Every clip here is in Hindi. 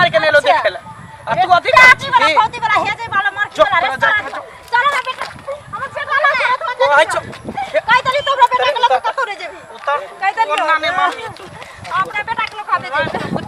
मार के नेलो देखेला आ तू अथी काची वाला पौती वाला हे जे वाला मार के वाला चलो ना बेटा हम से वाला तो आई चो काई तली तोरा बेटा के लोग कतो रे जे उतर काई तली कोना ने मारी तू अपने बेटा के लोग खा दे कुछ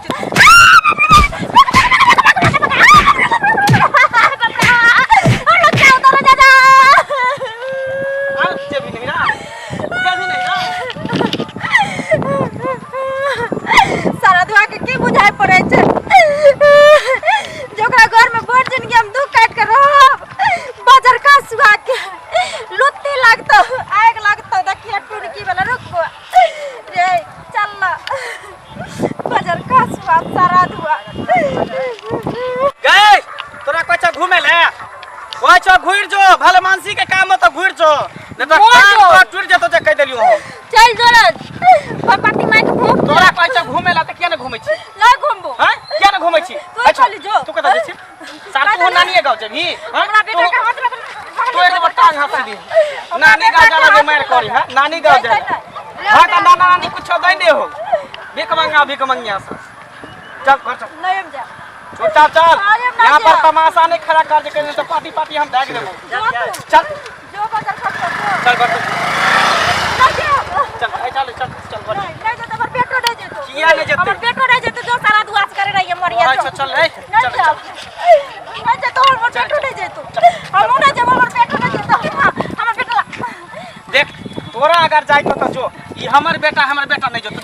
घुर जो भले मानसी के काम में तो घुर जो नहीं तो काम टूट जतो जे कह देलियो हम चल जोरन पपाती मार के भूख तोरा पैसा घूमेला त के न घूमै छी ला घुमबो हां के न घूमै छी अच्छा जो तू कत जे छी साथ तू नानी गांव जेबी हमरा बेटा के हाथ में तू एक बार टांग हाथ दी नानी गांव जाला के मार करी हां नानी गांव जा हां त नाना नानी कुछ दई दे हो भीख मंगिया से चल घर चल नहीं हम जा छोटा चल यहां पर तमाशा नहीं खड़ा कर के तो पार्टी हम देख देबो चल जो बाजार खा चल घर चल चल चल घर नहीं तो हमर पेटो दे जेतो किया ले जेतो हमर पेटो दे जेतो जो सारा दुआस करे रही मरिया अच्छा चल रे चल नहीं जेतो हमर पेटो दे जेतो हम ना जब हमर पेटो दे जेतो हमर बेटा देख तोरा अगर जाई तो जो ई हमर बेटा नहीं जो तो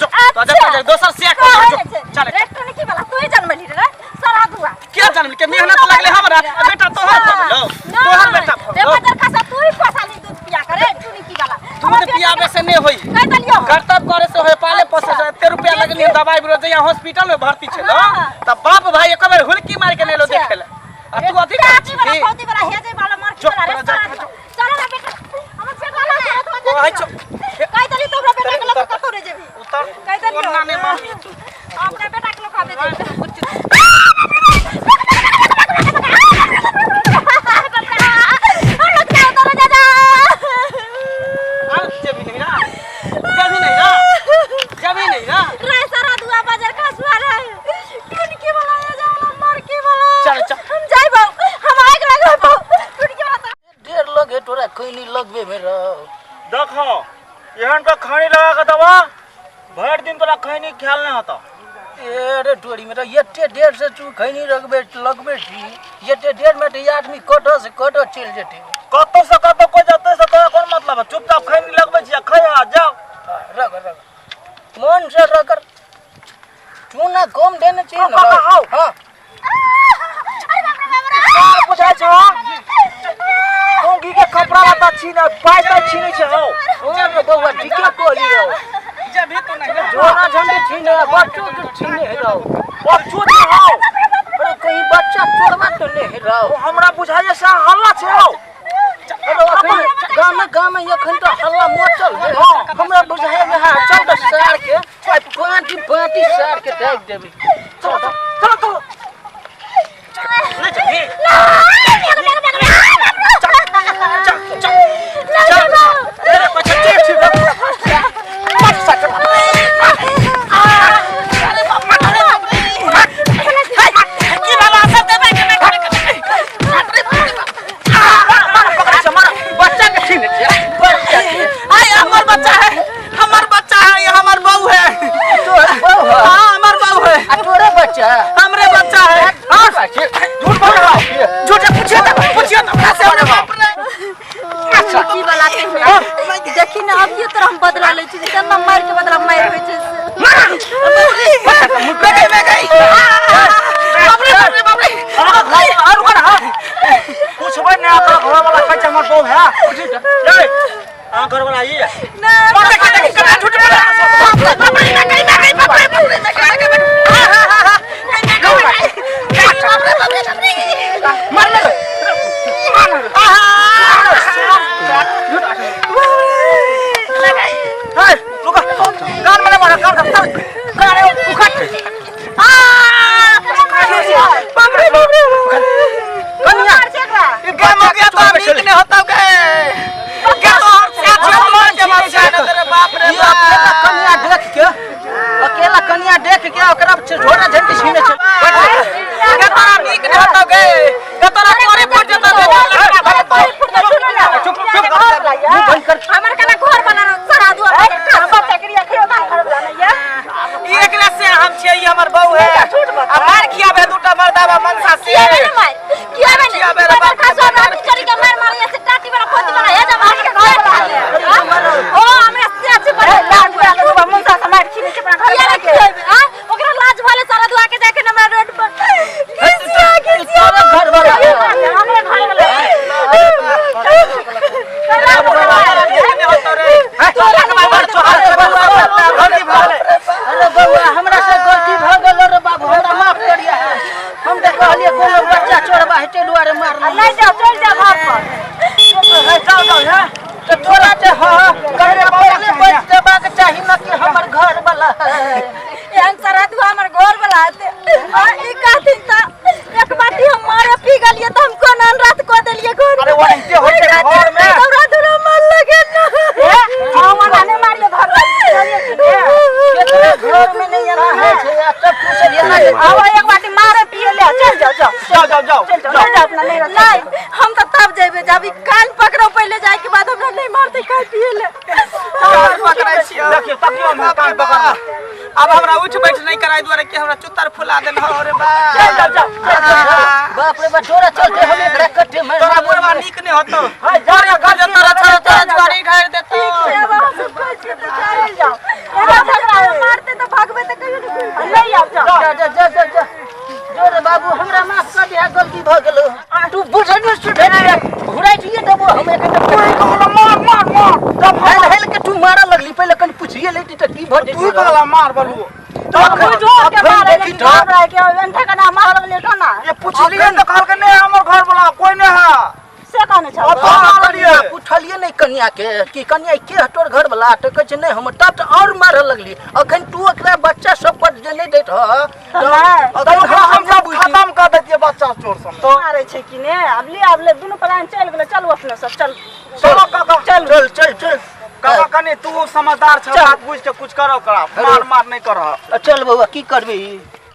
जा दोसर से चल रेस्टोरेंट की वाला तू ही जन्म ली रे सारा दुआ क्या जन्म के मेहनत लगले हमरा बेटा तोहर भलो तोहर बेटा रे बाजार खा तू ही पसाली दूध पिया करे तूनी की वाला दूध पियाबे से नहीं होई कह दलियो कर्तव्य करे से होय पाले पोसे से एते रुपया लगनी दवाई बिरो जया हॉस्पिटल में भर्ती छलो त बाप भाई एक बार हुलकी मार के नेलो देखेला आ तू अथी काची वाला पौती वाला हे जे वाला मार के वाला चलो ना बेटा हम से वाला तो आई चो कह दली तोरा बेटा के लोग कतो रे जेबी उतर कह दलियो कोना ने मारी तू अपने बेटा के लोग खा दे कुछ लगबे मेरा देखो एहन का खैनी लगा के दवा भर दिन तोरा खैनी ख्याल नहीं होता ए रे टोरी मेरा एते देर से तू खैनी लगबे छी एते देर में तो आदमी कटो से कटो चल जेते कतो से कतो को जते से तोरा कोन मतलब है चुपचाप खैनी लगबे छी खया जाओ रग मन से रगर चूना कम देने चाहिए ना हां अरे बाप रे बाप रे पूछा छो कोंगी के कपड़ा लाता छीना पाइता छीने छ हो ओ बउवा ठीके बोली रो जे भी तो नहीं जोना झंडे छीने बच्चों के छीने रो बच्चों के हो अरे कहीं बच्चा चोरवा तो नहीं रो हमरा बुझाइए से हल्ला छ हो अरे गांव में एखन तो हल्ला मोचल है हमरा बुझाइए में हां चल तो सार के पाटी सार के देख देबी चलो नहीं चाहिए तेरे पीछे चिप चिप मत सक अरे बाप की बाबा सब दे मैं अरे मार बच्चा के छीन आय हमर बच्चा है ये हमर बहू है हां हमर बहू है तोरे बच्चा हमरे बच्चा है हां झूठ बोल रहा है झूठ पूछिए तो कैसे हो बाप रे अच्छा की वाला देखी ना अब ये तरह हम बदला ले छी जितना मार के बदला मार होय छै मुद्दा में गई बाप रे और कौन हां पूछबे ना तो घर वाला कच्चा हमर बहू है ए हां घर वाला ये ना झूठ बोल रहा है बाप रे ना कहीं बाप रे मार ले कान में मारा कान उखट कन्या ये गेम हो गया तो अभी नहीं होता क्या तो क्या मार के मार जाए तेरे हम छियै ई हमर बहू है आ मार खियाबे दूटा मर्दावा मनसा से खियाबे रे बाप खासो राती चली के मार मारिया से टाटी वाला पोती वाला हे जब आके घर बना ओ हमरा से अच्छे बड़े लाज बुरा के बाबा मनसा से मार खिने के अपना घर के हां ओकरा लाज वाले सारा दुआ के जाके हमरा रोड पर तोरा घर वाला हमरे घर वाला अरे बउआ हमरा से गलती भ गेल रे बाबू हमरा माफ करिया हम त कहलिए कोनो बच्चा चोरबा हेटे दुआरे मारना नहीं जाओ चल जा घर पर जाओ है तो तोरा जे ह करे पहले बच देबाक चाही न कि हमर घर वाला एहन सरद हमर घर वाला और ई काथिन त एक बाटी हम मारे पी गेलिए त हम कोन रात को देलिए घर अरे वही होते घर में दौड़ा दौड़ा मार लगे ना हम माने मारिए घर घर में नहीं आना है तब तू से ये ना आओ एक बाटी मारे पिए ले चल जाओ चल अपना नहीं हम तो तब जेबे जब ई कान पकड़ो पहले जाए के बाद हमरा नहीं मारते कान पिए ले पकड़ै छियै देखियो तकियो हम कान पकड़ अब हमरा उठ बैठ नहीं कराई दुआरे कि हमरा चुतर फुला देन हो रे बा बाप रे बा तोरा चलते हम एकरा कट्टे में तोरा बुढ़वा नीक नहीं होतो हाय जा रे घर जे तोरा छोरा तोरा जुआरी ढार देतो मारते तो भागबे तो कहियो नहीं आओ जा जो रे बाबू हमरा माफ कर दिया गलती भ गेलो तू बुझन सुधर घुराई दिए देबो हम एकटा मार तब हेल के तू मारा लगली पहले कन पूछिए लेती त की भ तू कहला मार बलू तो जो के मारे लेकिन घबरा के अंधा का नाम मार लगले तो ना ये पूछलिए तो कहल के नहीं हमर घर वाला कोई नहीं है से कौन छ अब तो मारलिए पूछलिए नहीं कन्या के कि कन्या के तोर घर वाला त कह नहीं हम तब त और मारे लगली अखन तू एकरा बच्चा सब पर जे नहीं देत ह तो हम सब खत्म कर देतिए बच्चा चोर सब तो मारे छै कि ने अब ले दुनु प्राण चल गेले चलो अपने सब चल चलो काका चल काका कनी तू समझदार छ बात बुझ के कुछ करो करा मार नहीं कर चल बउआ की करबे